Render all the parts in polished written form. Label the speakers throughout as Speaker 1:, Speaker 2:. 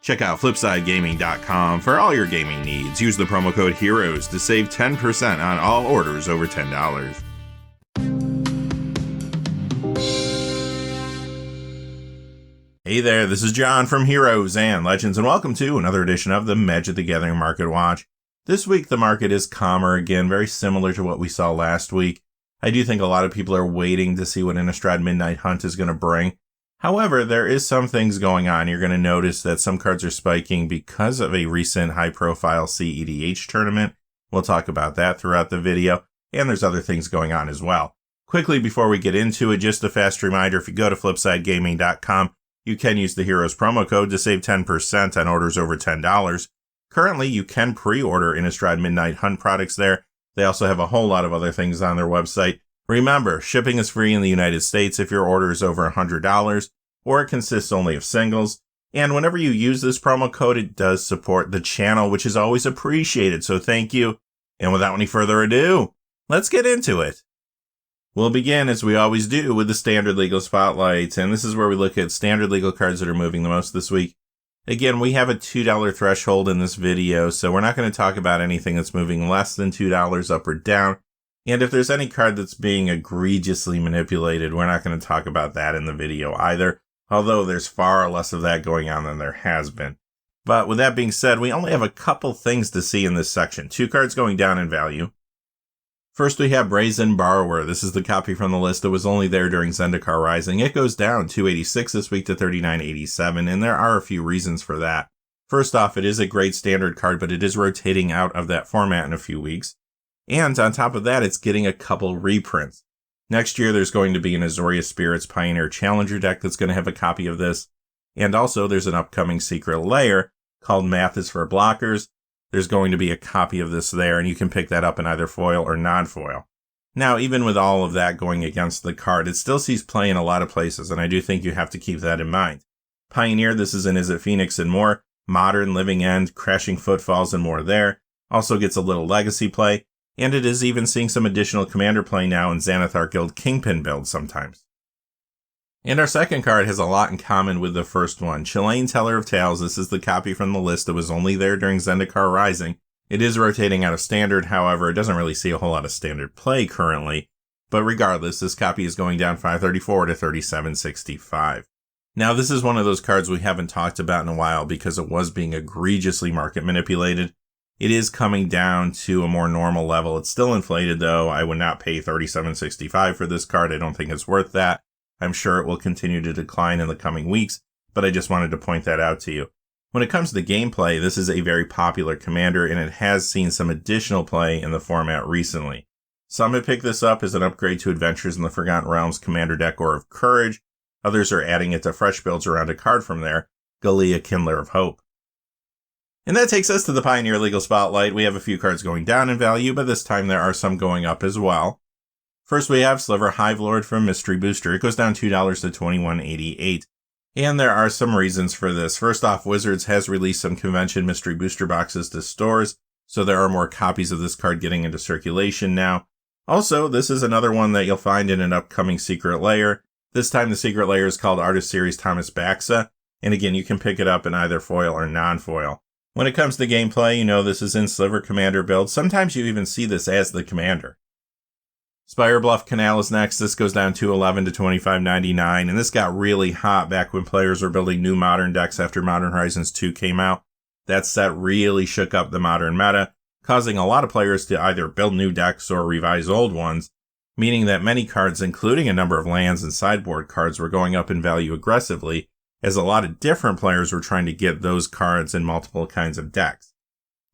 Speaker 1: Check out FlipsideGaming.com for all your gaming needs. Use the promo code HEROES to save 10% on all orders over $10. Hey there, this is John from Heroes and Legends, and welcome to another edition of the Magic the Gathering Market Watch. This week the market is calmer again, very similar to what we saw last week. I do think a lot of people are waiting to see what Innistrad Midnight Hunt is going to bring. However, there is some things going on. You're going to notice that some cards are spiking because of a recent high-profile CEDH tournament. We'll talk about that throughout the video, and there's other things going on as well. Quickly, before we get into it, just a fast reminder, if you go to FlipsideGaming.com, you can use the Heroes promo code to save 10% on orders over $10. Currently, you can pre-order Innistrad Midnight Hunt products there. They also have a whole lot of other things on their website. Remember, shipping is free in the United States if your order is over $100, or it consists only of singles. And whenever you use this promo code, it does support the channel, which is always appreciated, so thank you. And without any further ado, let's get into it. We'll begin, as we always do, with the Standard Legal Spotlight, and this is where we look at Standard Legal cards that are moving the most this week. Again, we have a $2 threshold in this video, so we're not going to talk about anything that's moving less than $2 up or down. And if there's any card that's being egregiously manipulated, we're not going to talk about that in the video either, although there's far less of that going on than there has been. But with that being said, we only have a couple things to see in this section. 2 cards going down in value. First, we have Brazen Borrower. This is the copy from the list that was only there during Zendikar Rising. It goes down $286 this week to $39.87, and there are a few reasons for that. First off, it is a great standard card, but it is rotating out of that format in a few weeks. And on top of that, it's getting a couple reprints. Next year, there's going to be an Azoria Spirits Pioneer Challenger deck that's going to have a copy of this. And also, there's an upcoming Secret Lair called Math is for Blockers. There's going to be a copy of this there, and you can pick that up in either foil or non-foil. Now, even with all of that going against the card, it still sees play in a lot of places, and I do think you have to keep that in mind. Pioneer, this is in Is It Phoenix and more. Modern, Living End, Crashing Footfalls, and more there. Also gets a little legacy play. And it is even seeing some additional commander play now in Xanathar Guild Kingpin builds sometimes. And our second card has a lot in common with the first one. Chilean Teller of Tales. This is the copy from the list that was only there during Zendikar Rising. It is rotating out of standard, however, it doesn't really see a whole lot of standard play currently. But regardless, this copy is going down $534 to $37.65. Now, this is one of those cards we haven't talked about in a while because it was being egregiously market manipulated. It is coming down to a more normal level. It's still inflated, though. I would not pay $37.65 for this card. I don't think it's worth that. I'm sure it will continue to decline in the coming weeks, but I just wanted to point that out to you. When it comes to gameplay, this is a very popular commander, and it has seen some additional play in the format recently. Some have picked this up as an upgrade to Adventures in the Forgotten Realms commander deck or of Courage. Others are adding it to fresh builds around a card from there, Galia Kindler of Hope. And that takes us to the Pioneer Legal Spotlight. We have a few cards going down in value, but this time there are some going up as well. First, we have Sliver Hivelord from Mystery Booster. It goes down $2 to $21.88. And there are some reasons for this. First off, Wizards has released some convention Mystery Booster boxes to stores, so there are more copies of this card getting into circulation now. Also, this is another one that you'll find in an upcoming Secret Lair. This time the Secret Lair is called Artist Series Thomas Baxa, and again, you can pick it up in either foil or non-foil. When it comes to gameplay, you know this is in Sliver Commander builds. Sometimes you even see this as the commander. Spire Bluff Canal is next. This goes down to $11 to $25.99, and this got really hot back when players were building new Modern decks after Modern Horizons 2 came out. That set really shook up the Modern meta, causing a lot of players to either build new decks or revise old ones, meaning that many cards, including a number of lands and sideboard cards, were going up in value aggressively, as a lot of different players were trying to get those cards in multiple kinds of decks.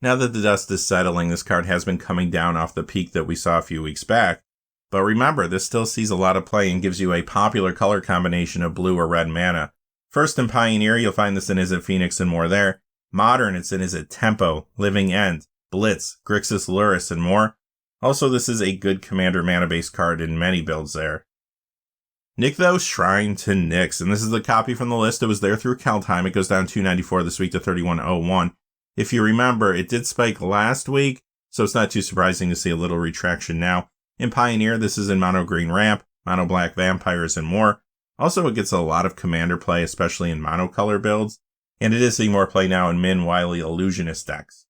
Speaker 1: Now that the dust is settling, this card has been coming down off the peak that we saw a few weeks back, but remember, this still sees a lot of play and gives you a popular color combination of blue or red mana. First in Pioneer, you'll find this in Is It Phoenix and more there. Modern, it's in Is It Tempo, Living End, Blitz, Grixis Luris, and more. Also, this is a good commander mana-based card in many builds there. Nykthos Shrine to Nyx, and this is the copy from the list that was there through Kaldheim. It goes down $2.94 this week to $31.01. If you remember, it did spike last week, so it's not too surprising to see a little retraction now. In Pioneer, this is in Mono Green Ramp, Mono Black Vampires, and more. Also, it gets a lot of commander play, especially in monocolor builds. and it is seeing more play now in Min Wily Illusionist decks.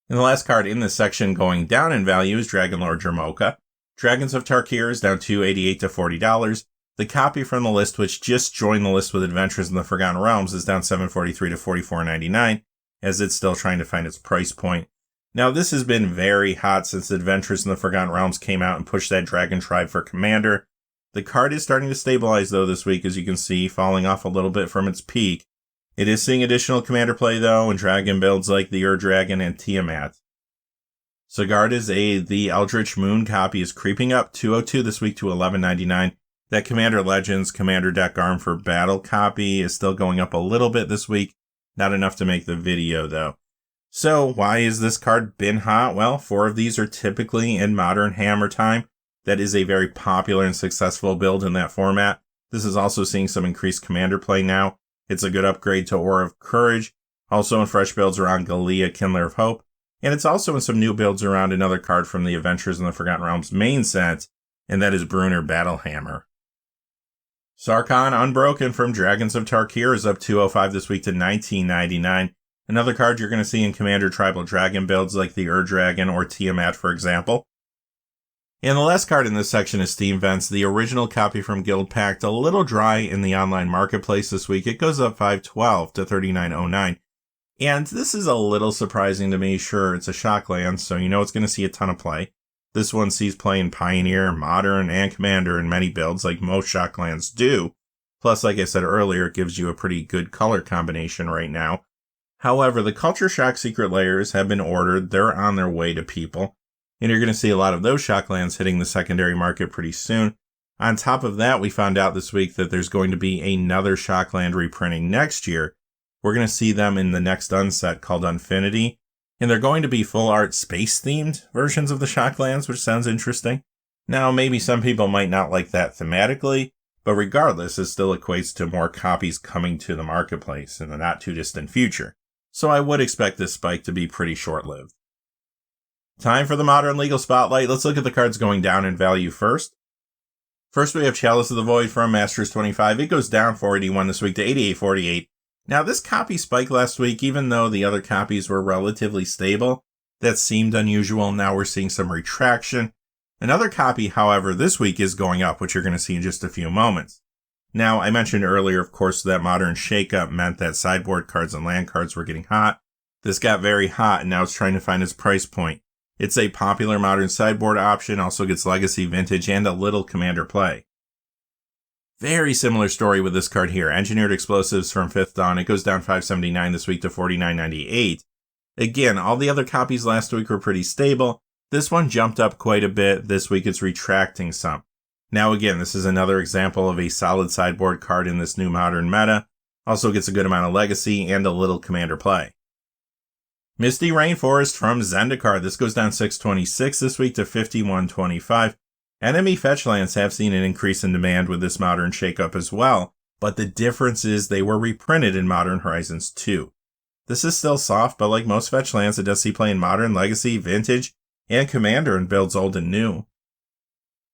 Speaker 1: And the last card in this section going down in value is Dragonlord Dromoka. Dragons of Tarkir is down $2.88 to $40. The copy from the list, which just joined the list with Adventures in the Forgotten Realms, is down $7.43 to $44.99, as it's still trying to find its price point. Now, this has been very hot since Adventures in the Forgotten Realms came out and pushed that Dragon Tribe for Commander. The card is starting to stabilize, though, this week, as you can see, falling off a little bit from its peak. It is seeing additional Commander play, though, in Dragon builds like the Ur-Dragon and Tiamat. Sigarda's Aid, the Eldritch Moon copy, is creeping up $2.02 this week to $11.99. That Commander Legends Commander Deck Arm for Battle copy is still going up a little bit this week. Not enough to make the video, though. So, why has this card been hot? Well, 4 of these are typically in Modern Hammer Time. That is a very popular and successful build in that format. This is also seeing some increased Commander play now. It's a good upgrade to Aura of Courage. Also in fresh builds around Galia, Kindler of Hope. And it's also in some new builds around another card from the Adventures in the Forgotten Realms main set, and that is Brunner Battlehammer. Sarkhan Unbroken from Dragons of Tarkir is up $2.05 this week to $19.99. Another card you're going to see in Commander Tribal Dragon builds like the Ur-Dragon or Tiamat, for example. And the last card in this section is Steam Vents, the original copy from Guild Pact, a little dry in the online marketplace this week. It goes up $5.12 to $39.09. And this is a little surprising to me. Sure, it's a Shockland, so you know it's going to see a ton of play. This one sees play in Pioneer, Modern, and Commander in many builds, like most Shocklands do. Plus, like I said earlier, it gives you a pretty good color combination right now. However, the Culture Shock Secret Layers have been ordered. They're on their way to people. And you're going to see a lot of those Shocklands hitting the secondary market pretty soon. On top of that, we found out this week that there's going to be another Shockland reprinting next year. We're going to see them in the next unset called Unfinity. And they're going to be full art space-themed versions of the Shocklands, which sounds interesting. Now, maybe some people might not like that thematically, but regardless, it still equates to more copies coming to the marketplace in the not-too-distant future. So I would expect this spike to be pretty short-lived. Time for the Modern Legal Spotlight. Let's look at the cards going down in value first. First, we have Chalice of the Void from Masters 25. It goes down $4.81 this week to $88.48. Now, this copy spiked last week, even though the other copies were relatively stable. That seemed unusual. Now we're seeing some retraction. Another copy, however, this week is going up, which you're going to see in just a few moments. Now, I mentioned earlier, of course, that Modern Shakeup meant that sideboard cards and land cards were getting hot. This got very hot, and now it's trying to find its price point. It's a popular Modern sideboard option, also gets Legacy, Vintage, and a little Commander play. Very similar story with this card here. Engineered Explosives from 5th Dawn. It goes down $5.79 this week to $49.98. Again, all the other copies last week were pretty stable. This one jumped up quite a bit. This week it's retracting some. Now again, this is another example of a solid sideboard card in this new Modern meta. Also gets a good amount of Legacy and a little Commander play. Misty Rainforest from Zendikar. This goes down $6.26 this week to $51.25. Enemy fetch lands have seen an increase in demand with this Modern shakeup as well, but the difference is they were reprinted in Modern Horizons 2. This is still soft, but like most fetch lands, it does see play in Modern, Legacy, Vintage, and Commander in builds old and new.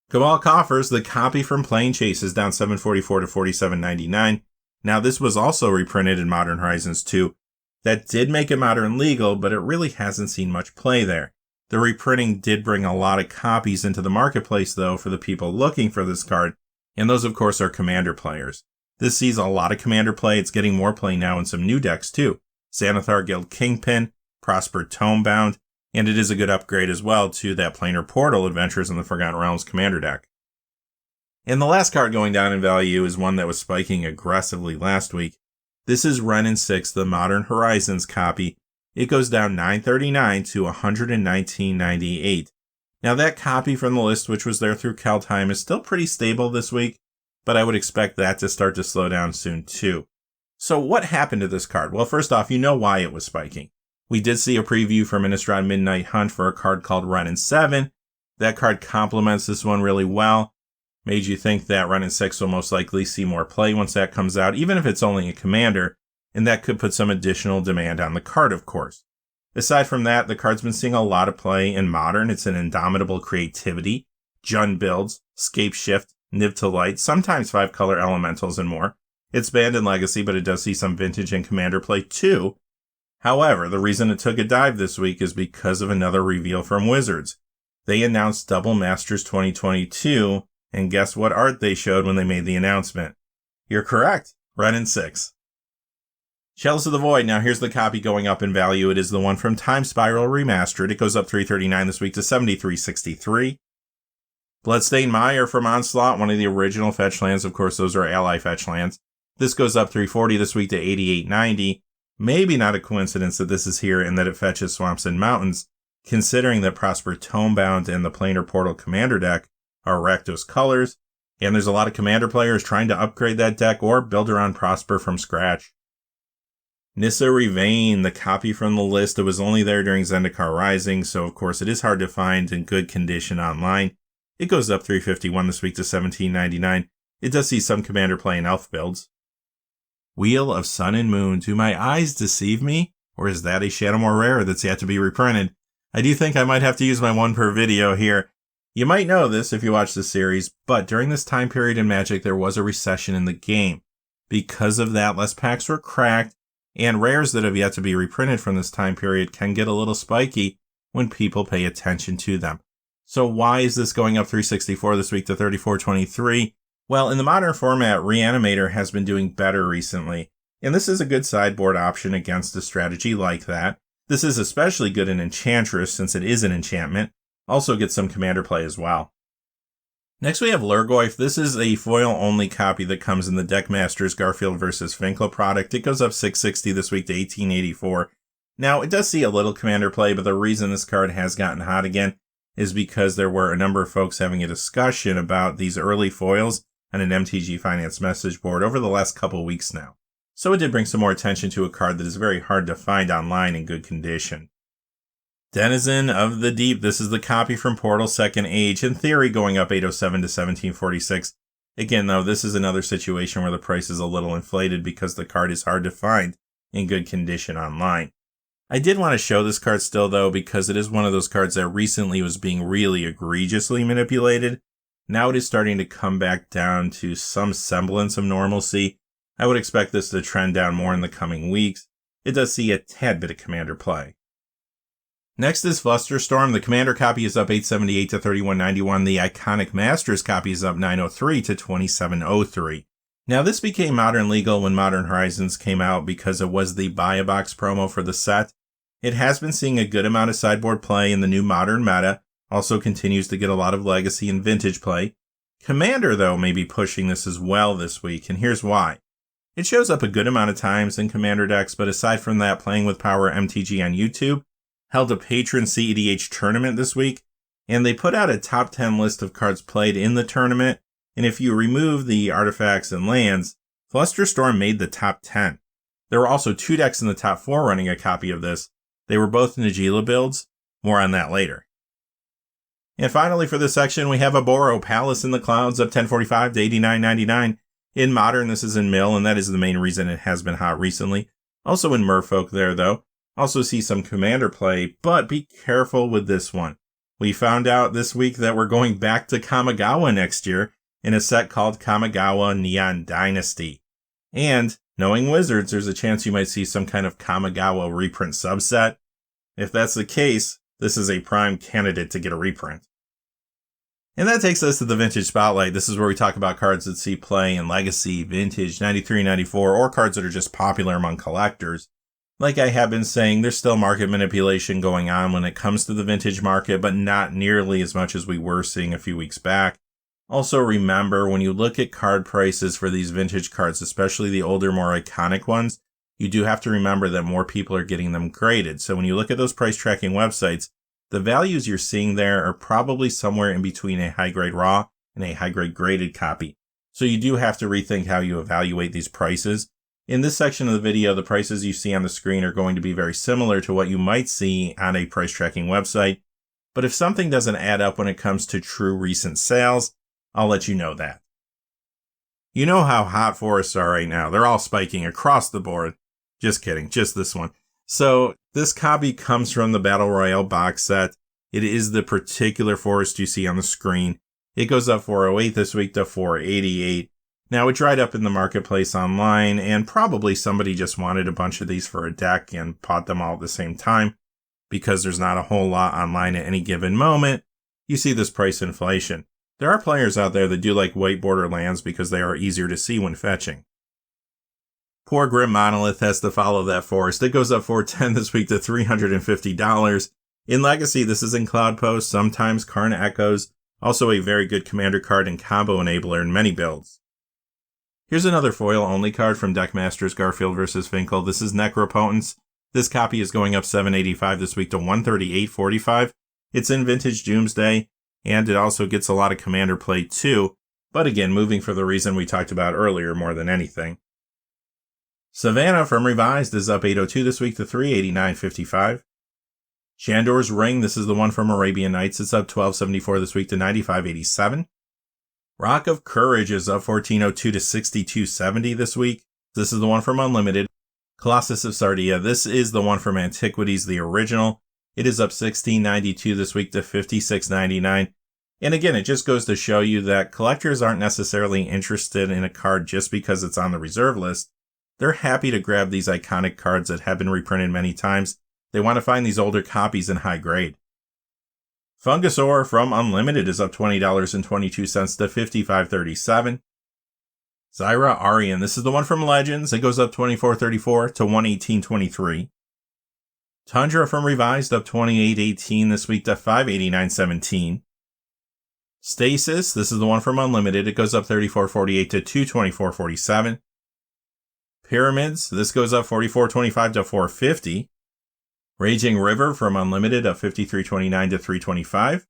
Speaker 1: Cabal Coffers, the copy from Plane Chase, is down $7.44 to $47.99. Now this was also reprinted in Modern Horizons 2. That did make it Modern legal, but it really hasn't seen much play there. The reprinting did bring a lot of copies into the marketplace, though, for the people looking for this card, and those, of course, are Commander players. This sees a lot of Commander play. It's getting more play now in some new decks, too. Xanathar Guild Kingpin, Prosper Tomebound, and it is a good upgrade as well to that Planar Portal Adventures in the Forgotten Realms Commander deck. And the last card going down in value is one that was spiking aggressively last week. This is Wrenn and 6, the Modern Horizons copy. It goes down $9.39 to $119.98. Now that copy from the list, which was there through Kaldheim, is still pretty stable this week, but I would expect that to start to slow down soon too. So what happened to this card? Well, first off, you know why it was spiking. We did see a preview from Innistrad Midnight Hunt for a card called Wrenn and 7. That card complements this one really well. Made you think that Wrenn and 6 will most likely see more play once that comes out, even if it's only a Commander. And that could put some additional demand on the card, of course. Aside from that, the card's been seeing a lot of play in Modern. It's an Indomitable Creativity, Jund builds, Scape Shift, Niv to Light, sometimes 5-color elementals and more. It's banned in Legacy, but it does see some Vintage and Commander play too. However, the reason it took a dive this week is because of another reveal from Wizards. They announced Double Masters 2022, and guess what art they showed when they made the announcement? You're correct, Red and 6. Shells of the Void, now here's the copy going up in value. It is the one from Time Spiral Remastered. It goes up $3.39 this week to $73.63. Bloodstained Mire from Onslaught, one of the original fetch lands. Of course, those are ally fetch lands. This goes up $3.40 this week to $88.90. Maybe not a coincidence that this is here and that it fetches Swamps and Mountains, considering that Prosper Tomebound and the Planar Portal Commander deck are Rakdos colors, and there's a lot of Commander players trying to upgrade that deck or build around Prosper from scratch. Nissa Revain, the copy from the list, it was only there during Zendikar Rising, so of course it is hard to find in good condition online. It goes up $3.51 this week to $17.99. It does see some Commander play in Elf builds. Wheel of Sun and Moon, do my eyes deceive me? Or is that a Shadowmoor rare that's yet to be reprinted? I do think I might have to use my one per video here. You might know this if you watch the series, but during this time period in Magic there was a recession in the game. Because of that, less packs were cracked, and rares that have yet to be reprinted from this time period can get a little spiky when people pay attention to them. So why is this going up $3.64 this week to $34.23? Well, in the modern format, Reanimator has been doing better recently, and this is a good sideboard option against a strategy like that. This is especially good in Enchantress since it is an enchantment. Also gets some Commander play as well. Next we have Lurgoyf. This is a foil-only copy that comes in the Deckmasters Garfield vs. Finkel product. It goes up $6.60 this week to $18.84. Now, it does see a little Commander play, but the reason this card has gotten hot again is because there were a number of folks having a discussion about these early foils on an MTG Finance message board over the last couple weeks now. So it did bring some more attention to a card that is very hard to find online in good condition. Denizen of the Deep. This is the copy from Portal Second Age, in theory going up $8.07 to $17.46. Again, though, this is another situation where the price is a little inflated because the card is hard to find in good condition online. I did want to show this card still, though, because it is one of those cards that recently was being really egregiously manipulated. Now it is starting to come back down to some semblance of normalcy. I would expect this to trend down more in the coming weeks. It does see a tad bit of Commander play. Next is Flusterstorm. The Commander copy is up $8.78 to $31.91. The Iconic Masters copy is up $9.03 to $27.03. Now this became modern legal when Modern Horizons came out because it was the buy a box promo for the set. It has been seeing a good amount of sideboard play in the new Modern meta. Also continues to get a lot of Legacy and Vintage play. Commander, though, may be pushing this as well this week, and here's why. It shows up a good amount of times in Commander decks, but aside from that, Playing with Power MTG on YouTube held a patron CEDH tournament this week, and they put out a top 10 list of cards played in the tournament, and if you remove the artifacts and lands, Flusterstorm made the top 10. There were also 2 decks in the top 4 running a copy of this. They were both Najeela builds. More on that later. And finally for this section, we have Aboro, Palace in the Clouds, up $10.45 to $89.99. In Modern, this is in Mill, and that is the main reason it has been hot recently. Also in Merfolk there, though. Also see some Commander play, but be careful with this one. We found out this week that we're going back to Kamigawa next year in a set called Kamigawa Neon Dynasty. And, knowing Wizards, there's a chance you might see some kind of Kamigawa reprint subset. If that's the case, this is a prime candidate to get a reprint. And that takes us to the Vintage Spotlight. This is where we talk about cards that see play in Legacy, Vintage, 93, 94, or cards that are just popular among collectors. Like I have been saying, there's still market manipulation going on when it comes to the Vintage market, but not nearly as much as we were seeing a few weeks back. Also remember, when you look at card prices for these Vintage cards, especially the older, more iconic ones, you do have to remember that more people are getting them graded. So when you look at those price tracking websites, the values you're seeing there are probably somewhere in between a high-grade raw and a high-grade graded copy. So you do have to rethink how you evaluate these prices. In this section of the video, the prices you see on the screen are going to be very similar to what you might see on a price tracking website. But if something doesn't add up when it comes to true recent sales, I'll let you know that. You know how hot forests are right now. They're all spiking across the board. Just kidding, just this one. So this copy comes from the Battle Royale box set. It is the particular forest you see on the screen. It goes up $4.08 this week to $4.88. Now, it dried up in the marketplace online, and probably somebody just wanted a bunch of these for a deck and bought them all at the same time. Because there's not a whole lot online at any given moment, you see this price inflation. There are players out there that do like white border lands because they are easier to see when fetching. Poor Grim Monolith has to follow that forest. It goes up $410 this week to $350. In Legacy, this is in Cloud Post, sometimes Karn Echoes, also a very good commander card and combo enabler in many builds. Here's another foil-only card from Deckmasters Garfield vs. Finkel. This is Necropotence. This copy is going up $785 this week to $138.45. It's in Vintage Doomsday, and it also gets a lot of commander play too, but again, moving for the reason we talked about earlier more than anything. Savannah from Revised is up $802 this week to $389.55. Shandor's Ring, this is the one from Arabian Nights, it's up $1274 this week to $95.87. Rock of Courage is up $1402 to $62.70 this week. This is the one from Unlimited. Colossus of Sardia, this is the one from Antiquities, the original. It is up $16.92 this week to $56.99. And again, it just goes to show you that collectors aren't necessarily interested in a card just because it's on the reserve list. They're happy to grab these iconic cards that have been reprinted many times. They want to find these older copies in high grade. Fungusaur from Unlimited is up $20.22 to $55.37. Zyra Arian, this is the one from Legends. It goes up $24.34 to $118.23. Tundra from Revised up $28.18 this week to $589.17. Stasis, this is the one from Unlimited. It goes up $34.48 to $224.47. Pyramids, this goes up $44.25 to $450. Raging River from Unlimited up $53.29 to $325.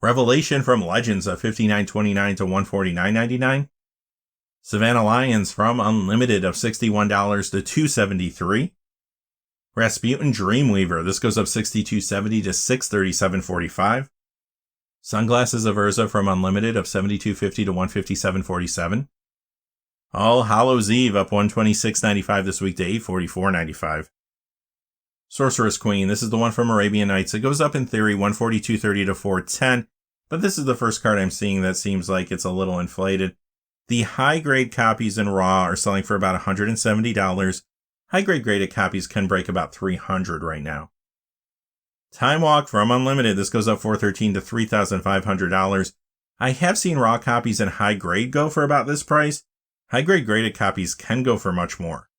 Speaker 1: Revelation from Legends up $59.29 to $149.99. Savannah Lions from Unlimited up $61 to $273. Rasputin Dreamweaver, this goes up $62.70 to $637.45. Sunglasses of Urza from Unlimited up $72.50 to $157.47. All Hallows Eve up $126.95 this week to $844.95. Sorceress Queen, this is the one from Arabian Nights. It goes up in theory $142.30 to $410, but this is the first card I'm seeing that seems like it's a little inflated. The high-grade copies in Raw are selling for about $170. High-grade graded copies can break about $300 right now. Time Walk from Unlimited, this goes up $413 to $3,500. I have seen Raw copies in high grade go for about this price. High-grade graded copies can go for much more.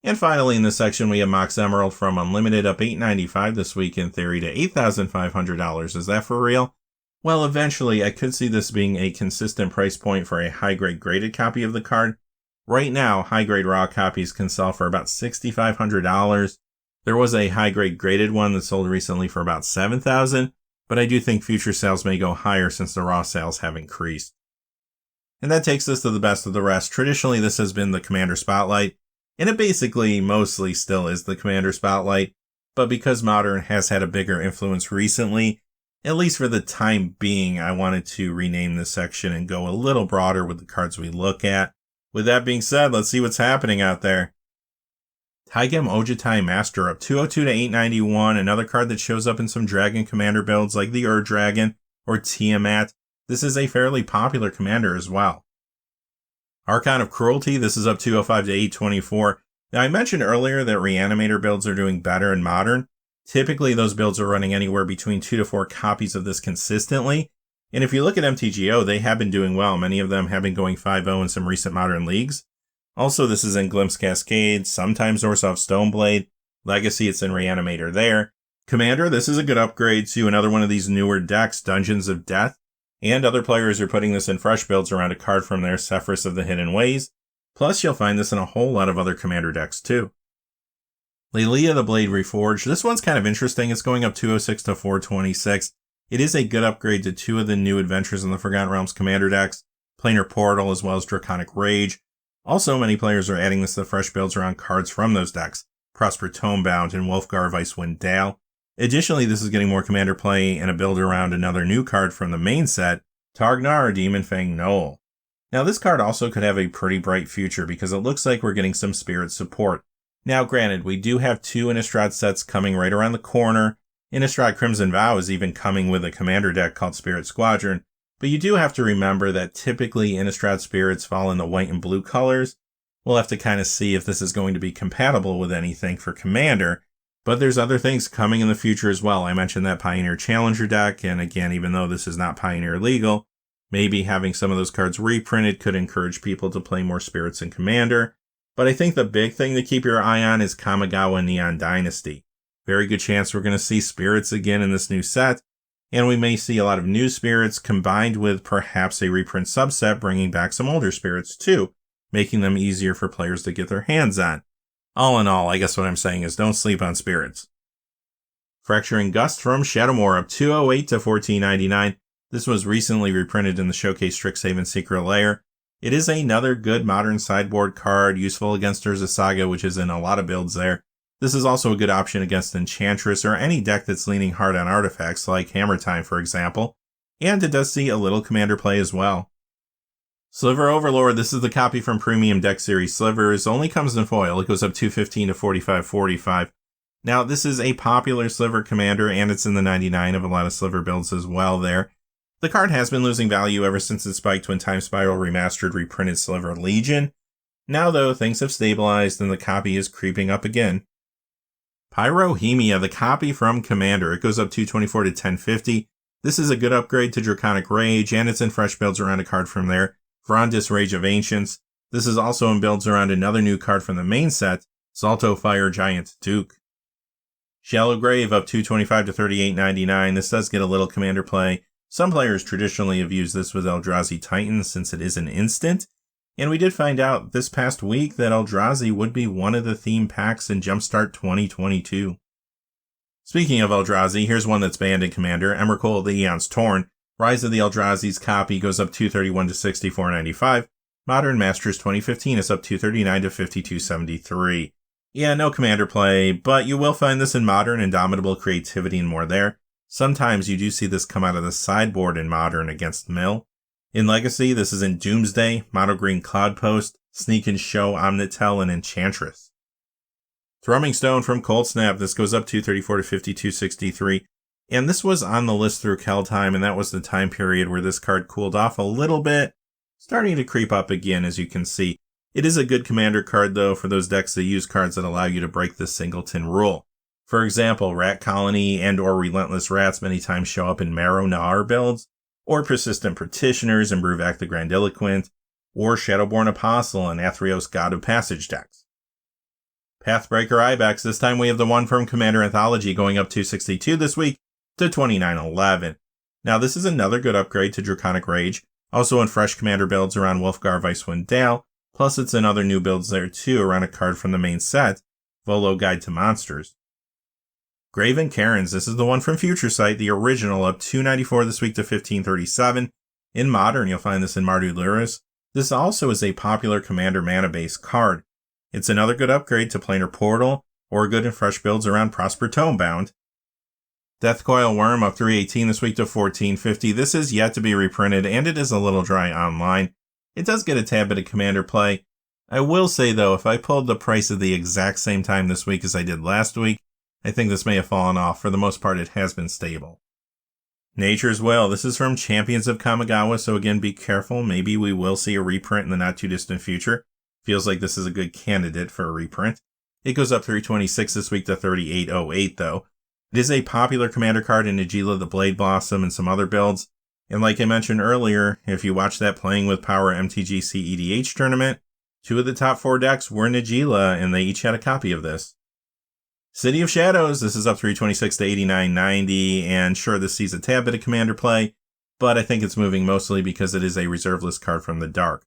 Speaker 1: And finally in this section we have Mox Emerald from Unlimited up $895 this week in theory to $8,500. Is that for real? Well, eventually I could see this being a consistent price point for a high-grade graded copy of the card. Right now, high-grade raw copies can sell for about $6,500. There was a high-grade graded one that sold recently for about $7,000, but I do think future sales may go higher since the raw sales have increased. And that takes us to the best of the rest. Traditionally, this has been the Commander Spotlight, and it basically mostly still is the Commander Spotlight, but because Modern has had a bigger influence recently, at least for the time being, I wanted to rename this section and go a little broader with the cards we look at. With that being said, let's see what's happening out there. Taigem Ojutai Master up 202 to 891, another card that shows up in some Dragon Commander builds like the Dragon or Tiamat. This is a fairly popular commander as well. Archon of Cruelty, this is up 205 to 824. Now I mentioned earlier that Reanimator builds are doing better in Modern. Typically those builds are running anywhere between 2 to 4 copies of this consistently. And if you look at MTGO, they have been doing well. Many of them have been going 5-0 in some recent Modern leagues. Also, this is in Glimpse Cascade, sometimes Orzhov Stoneblade. Legacy, it's in Reanimator there. Commander, this is a good upgrade to another one of these newer decks, Dungeons of Death. And other players are putting this in fresh builds around a card from their Sephirus of the Hidden Ways. Plus, you'll find this in a whole lot of other Commander decks too. Lelia the Blade Reforged. This one's kind of interesting. It's going up 206 to 426. It is a good upgrade to 2 of the new Adventures in the Forgotten Realms Commander decks, Planar Portal as well as Draconic Rage. Also, many players are adding this to fresh builds around cards from those decks, Prosper Tomebound and Wolfgar Icewind Dale. Additionally, this is getting more commander play and a build around another new card from the main set, Targnar Demon Fang Knoll. Now, this card also could have a pretty bright future because it looks like we're getting some spirit support. Now, granted, we do have 2 Innistrad sets coming right around the corner. Innistrad Crimson Vow is even coming with a commander deck called Spirit Squadron, But you do have to remember that typically Innistrad spirits fall in the white and blue colors. We'll have to kind of see if this is going to be compatible with anything for Commander. But there's other things coming in the future as well. I mentioned that Pioneer Challenger deck, and again, even though this is not Pioneer legal, maybe having some of those cards reprinted could encourage people to play more spirits in Commander. But I think the big thing to keep your eye on is Kamigawa Neon Dynasty. Very good chance we're going to see spirits again in this new set, and we may see a lot of new spirits combined with perhaps a reprint subset bringing back some older spirits too, making them easier for players to get their hands on. All in all, I guess what I'm saying is don't sleep on spirits. Fracturing Gust from Shadowmoor up 208 to 1499. This was recently reprinted in the Showcase Strixhaven Secret Lair. It is another good modern sideboard card, useful against Urza Saga, which is in a lot of builds there. This is also a good option against Enchantress or any deck that's leaning hard on artifacts like Hammer Time, for example. And it does see a little Commander play as well. Sliver Overlord, this is the copy from Premium Deck Series Slivers, only comes in foil. It goes up 215 to 45.45. Now, this is a popular Sliver Commander, and it's in the 99 of a lot of Sliver builds as well there. The card has been losing value ever since it spiked when Time Spiral Remastered reprinted Sliver Legion. Now, though, things have stabilized and the copy is creeping up again. Pyrohemia, the copy from Commander, it goes up 224 to 1050. This is a good upgrade to Draconic Rage, and it's in fresh builds around a card from there. Vrondis Rage of Ancients. This is also in builds around another new card from the main set, Salto Fire Giant Duke. Shallow Grave up 225 to 38.99. This does get a little Commander play. Some players traditionally have used this with Eldrazi Titan since it is an instant, and we did find out this past week that Eldrazi would be one of the theme packs in Jumpstart 2022. Speaking of Eldrazi, here's one that's banned in Commander, Emrakul the Aeon's Torn. Rise of the Eldrazi's copy goes up 231 to 64.95. Modern Masters 2015 is up 239 to 52.73. Yeah, no Commander play, but you will find this in Modern, Indomitable Creativity, and more there. Sometimes you do see this come out of the sideboard in Modern against Mill. In Legacy, this is in Doomsday, Mono Green Cloudpost, Sneak and Show, Omnitel, and Enchantress. Thrumming Stone from Cold Snap, this goes up 234 to 52.63. And this was on the list through Kjell time, and that was the time period where this card cooled off a little bit, starting to creep up again, as you can see. It is a good Commander card, though, for those decks that use cards that allow you to break the singleton rule. For example, Rat Colony and or Relentless Rats many times show up in Marrow Nar builds, or Persistent Petitioners and Bruvak the Grandiloquent, or Shadowborn Apostle and Athreos God of Passage decks. Pathbreaker Ibex, this time we have the one from Commander Anthology going up 262 this week to 29.11. Now this is another good upgrade to Draconic Rage, also in fresh Commander builds around Wolfgar Icewind Dale, plus it's in other new builds there too around a card from the main set, Volo Guide to Monsters. Graven Karens, this is the one from Future Sight, the original, up 294 this week to 1537. In Modern, you'll find this in Mardu Luris. This also is a popular Commander mana-based card. It's another good upgrade to Planar Portal, or good and fresh builds around Prosper Tomebound. Deathcoil Worm up 318 this week to 1450. This is yet to be reprinted, and it is a little dry online. It does get a tad bit of Commander play. I will say, though, if I pulled the price at the exact same time this week as I did last week, I think this may have fallen off. For the most part, it has been stable. Nature's Will. This is from Champions of Kamigawa, so again, be careful. Maybe we will see a reprint in the not-too-distant future. Feels like this is a good candidate for a reprint. It goes up 326 this week to 38.08, though. It is a popular Commander card in Egila the Blade Blossom and some other builds. And like I mentioned earlier, if you watch that Playing with Power MTG CEDH tournament, 2 of the top 4 decks were in Egila, and they each had a copy of this. City of Shadows, this is up 326 to 89.90, and sure, this sees a tad bit of Commander play, but I think it's moving mostly because it is a reserve list card from the Dark.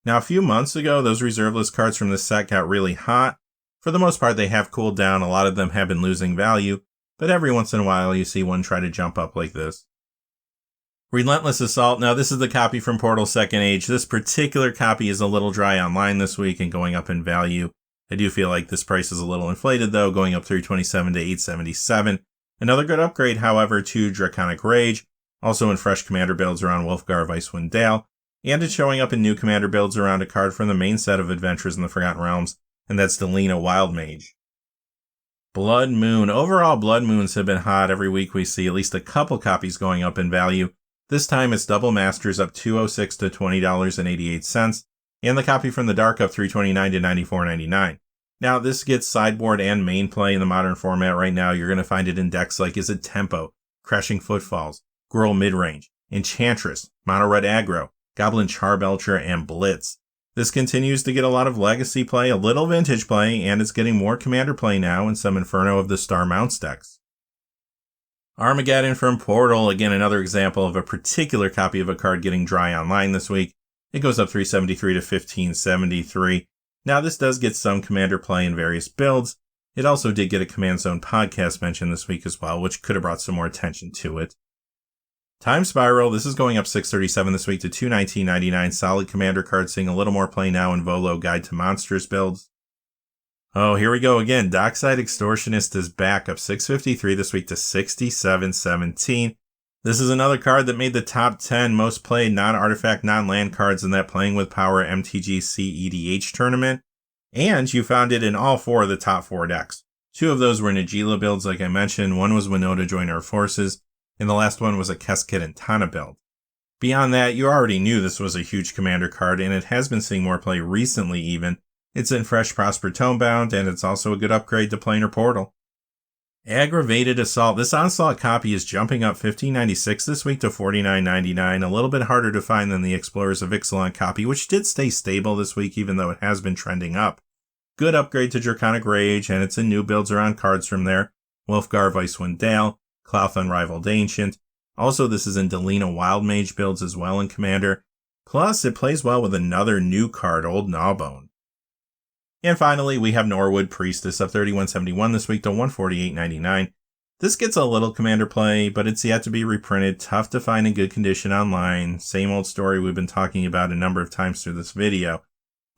Speaker 1: Now, a few months ago, those reserve list cards from this set got really hot. For the most part, they have cooled down. A lot of them have been losing value, but every once in a while, you see one try to jump up like this. Relentless Assault. Now, this is the copy from Portal Second Age. This particular copy is a little dry online this week and going up in value. I do feel like this price is a little inflated, though, going up 327 to 877. Another good upgrade, however, to Draconic Rage, also in fresh Commander builds around Wolfgar Icewind Dale, and it's showing up in new Commander builds around a card from the main set of Adventures in the Forgotten Realms, and that's Delina Wildmage. Blood Moon. Overall, Blood Moons have been hot. Every week we see at least a couple copies going up in value. This time it's Double Masters up $2.06 to $20.88, and the copy from the Dark up $3.29 to $94.99. Now, this gets sideboard and main play in the modern format right now. You're going to find it in decks like Is It Tempo, Crashing Footfalls, Gruul Midrange, Enchantress, Mono Red Aggro, Goblin Charbelcher, and Blitz. This continues to get a lot of legacy play, a little vintage play, and it's getting more commander play now in some Inferno of the Star Mounts decks. Armageddon from Portal, again another example of a particular copy of a card getting dry online this week. It goes up $3.73 to $15.73. Now this does get some commander play in various builds. It also did get a Command Zone podcast mention this week as well, which could have brought some more attention to it. Time Spiral, this is going up $6.37 this week to $219.99. Solid commander card, seeing a little more play now in Volo Guide to Monsters builds. Oh, here we go again. Dockside Extortionist is back, up $6.53 this week to $67.17. This is another card that made the top 10 most played non-artifact, non-land cards in that Playing with Power MTG CEDH tournament, and you found it in all 4 of the top 4 decks. 2 of those were Nagila builds, like I mentioned. One was Winota Join Our Forces, and the last one was a Keskit and Tana build. Beyond that, you already knew this was a huge commander card, and it has been seeing more play recently even. It's in Fresh Prosper Tomebound, and it's also a good upgrade to Planar Portal. Aggravated Assault. This Onslaught copy is jumping up $15.96 this week to $49.99. A little bit harder to find than the Explorers of Ixalan copy, which did stay stable this week even though it has been trending up. Good upgrade to Draconic Rage, and it's in new builds around cards from there. Wolfgar Icewind Dale, Clouth Unrivaled Ancient. Also, this is in Delina Wild Mage builds as well in Commander. Plus, it plays well with another new card, Old Gnawbone. And finally, we have Norwood Priestess up $31.71 this week to $148.99. This gets a little commander play, but it's yet to be reprinted. Tough to find in good condition online. Same old story we've been talking about a number of times through this video.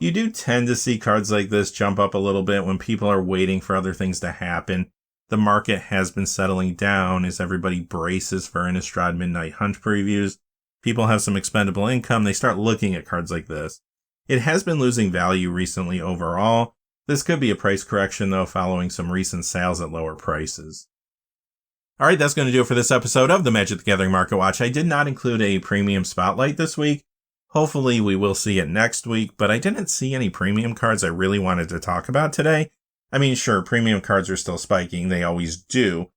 Speaker 1: You do tend to see cards like this jump up a little bit when people are waiting for other things to happen. The market has been settling down as everybody braces for Innistrad Midnight Hunt previews. People have some expendable income. They start looking at cards like this. It has been losing value recently overall. This could be a price correction, though, following some recent sales at lower prices. Alright, that's going to do it for this episode of the Magic the Gathering Market Watch. I did not include a premium spotlight this week. Hopefully we will see it next week, but I didn't see any premium cards I really wanted to talk about today. I mean, sure, premium cards are still spiking, they always do,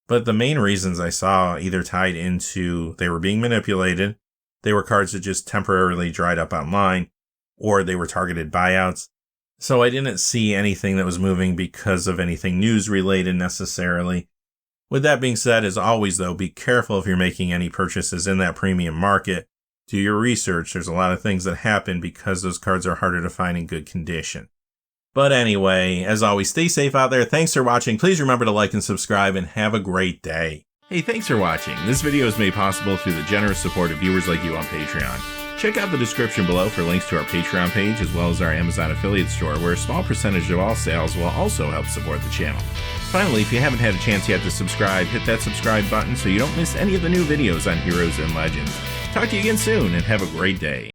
Speaker 1: but the main reasons I saw either tied into they were being manipulated, they were cards that just temporarily dried up online, or they were targeted buyouts. So I didn't see anything that was moving because of anything news related necessarily. With that being said, as always though, be careful if you're making any purchases in that premium market. Do your research. There's a lot of things that happen because those cards are harder to find in good condition. But anyway, as always, stay safe out there. Thanks for watching. Please remember to like and subscribe and have a great day. Hey, thanks for watching. This video is made possible through the generous support of viewers like you on Patreon. Check out the description below for links to our Patreon page as well as our Amazon affiliate store, where a small percentage of all sales will also help support the channel. Finally, if you haven't had a chance yet to subscribe, hit that subscribe button so you don't miss any of the new videos on Heroes and Legends. Talk to you again soon and have a great day.